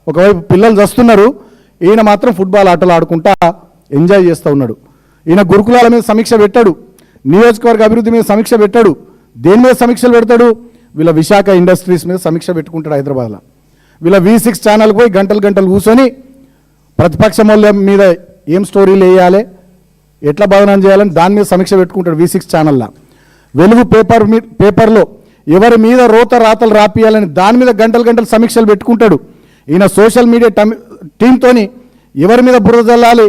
ఒకవైపు పిల్లలు చస్తున్నారు, ఈయన మాత్రం ఫుట్బాల్ ఆటలు ఆడుకుంటా ఎంజాయ్ చేస్తూ ఉన్నాడు. ఈయన గురుకులాల మీద సమీక్ష పెట్టాడు, నియోజకవర్గ అభివృద్ధి మీద సమీక్ష పెట్టాడు. దేని మీద సమీక్షలు పెడతాడు? వీళ్ళ విశాఖ ఇండస్ట్రీస్ మీద సమీక్ష పెట్టుకుంటాడు హైదరాబాద్లో. వీళ్ళ V6 ఛానల్కి పోయి గంటలు గంటలు కూర్చొని ప్రతిపక్ష మూల్యం మీద ఏం స్టోరీలు వేయాలి, ఎట్లా బదనాం చేయాలని దాని మీద సమీక్ష పెట్టుకుంటాడు V6 ఛానల్లో. వెలుగు పేపర్లో ఎవరి మీద రాతలు రాపియాలని దాని మీద గంటలు గంటలు సమీక్షలు పెట్టుకుంటాడు. ఈయన సోషల్ మీడియా టీంతోని ఎవరి మీద బురద జల్లాలి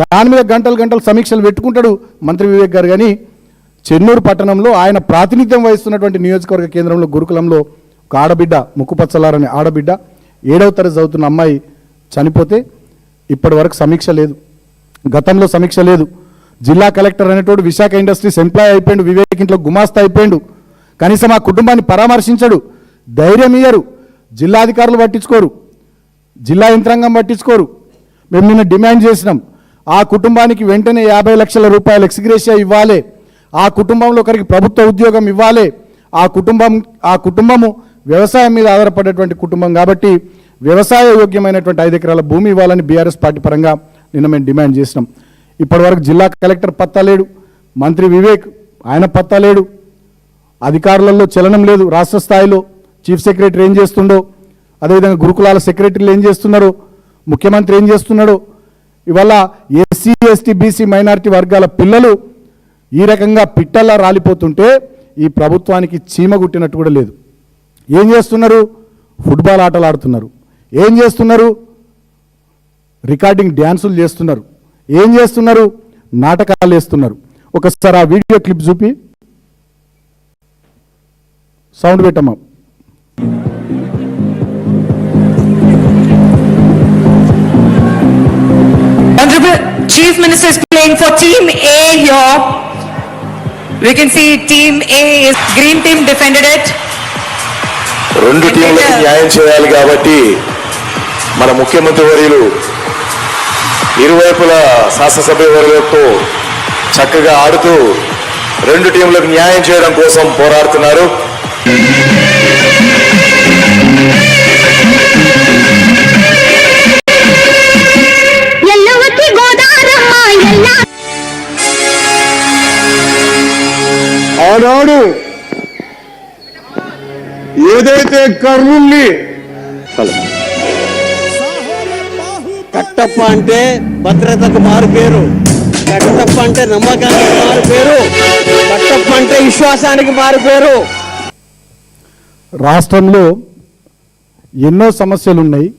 దాని మీద గంటలు గంటలు సమీక్షలు పెట్టుకుంటాడు మంత్రి వివేక్ గారు. కానీ చెన్నూరు పట్టణంలో ఆయన ప్రాతినిధ్యం వహిస్తున్నటువంటి నియోజకవర్గ కేంద్రంలో గురుకులంలో ఒక ఆడబిడ్డ, ముక్కుపచ్చలారనే ఆడబిడ్డ 7వ తరగతి చదువుతున్న అమ్మాయి చనిపోతే ఇప్పటి వరకు సమీక్ష లేదు, గతంలో సమీక్ష లేదు. జిల్లా కలెక్టర్ అనేటోడు విశాఖ ఇండస్ట్రీస్ ఎంప్లాయ్ అయిపోయాడు, వివేక్ ఇంట్లో గుమాస్తా అయిపోయాడు. కనీసం ఆ కుటుంబాన్ని పరామర్శించడు, ధైర్యం ఇయ్యరు. జిల్లాధికారులు పట్టించుకోరు, జిల్లా యంత్రాంగం పట్టించుకోరు. మేము నిన్న డిమాండ్ చేసినాం, ఆ కుటుంబానికి వెంటనే 50 లక్షల రూపాయలు ఎక్స్గ్రేషియా ఇవ్వాలి, ఆ కుటుంబంలో ఒకరికి ప్రభుత్వ ఉద్యోగం ఇవ్వాలి. ఆ కుటుంబము వ్యవసాయం మీద ఆధారపడేటువంటి కుటుంబం కాబట్టి వ్యవసాయ యోగ్యమైనటువంటి 5 ఎకరాల భూమి ఇవ్వాలని బీఆర్ఎస్ పార్టీ పరంగా నిన్న మేము డిమాండ్ చేసినాం. ఇప్పటివరకు జిల్లా కలెక్టర్ పత్తా లేడు, మంత్రి వివేక్ ఆయన పత్తా లేడు, అధికారులలో చలనం లేదు. రాష్ట్ర స్థాయిలో చీఫ్ సెక్రటరీ ఏం చేస్తుండో, అదేవిధంగా గురుకులాల సెక్రటరీలు ఏం చేస్తున్నారో, ముఖ్యమంత్రి ఏం చేస్తున్నాడో, ఇవాళ ఎస్సీ ఎస్టీ బీసీ మైనారిటీ వర్గాల పిల్లలు ఈ రకంగా పిట్టల్లా రాలిపోతుంటే ఈ ప్రభుత్వానికి చీమ గుట్టినట్టు కూడా లేదు. ఏం చేస్తున్నారు? ఫుట్బాల్ ఆటలు ఆడుతున్నారు. ఏం చేస్తున్నారు? రికార్డింగ్ డ్యాన్సులు చేస్తున్నారు. ఏం చేస్తున్నారు? నాటకాలు వేస్తున్నారు. ఒకసారి ఆ వీడియో క్లిప్ చూపి సౌండ్ పెట్టమ్మా. Honorable Chief Minister is playing for Team A here. We can see Team A is green team defended it. రెండు టీంలకు న్యాయం చేయాలి కాబట్టి మన ముఖ్యమంత్రి వర్యులు ఇరువైపుల శాసనసభ్య వర్యులతో చక్కగా ఆడుతూ రెండు టీంలకు న్యాయం చేయడం కోసం పోరాడుతున్నారు. ఆనాడు ఏదైతే కర్నూల్ని కట్టప్ప అంటే భద్రతకు మారు పేరు, కట్టప్ప అంటే నమ్మకానికి మారు పేరు, కట్టప్ప అంటే విశ్వాసానికి మారు పేరు. రాష్ట్రంలో ఎన్నో సమస్యలు ఉన్నాయి.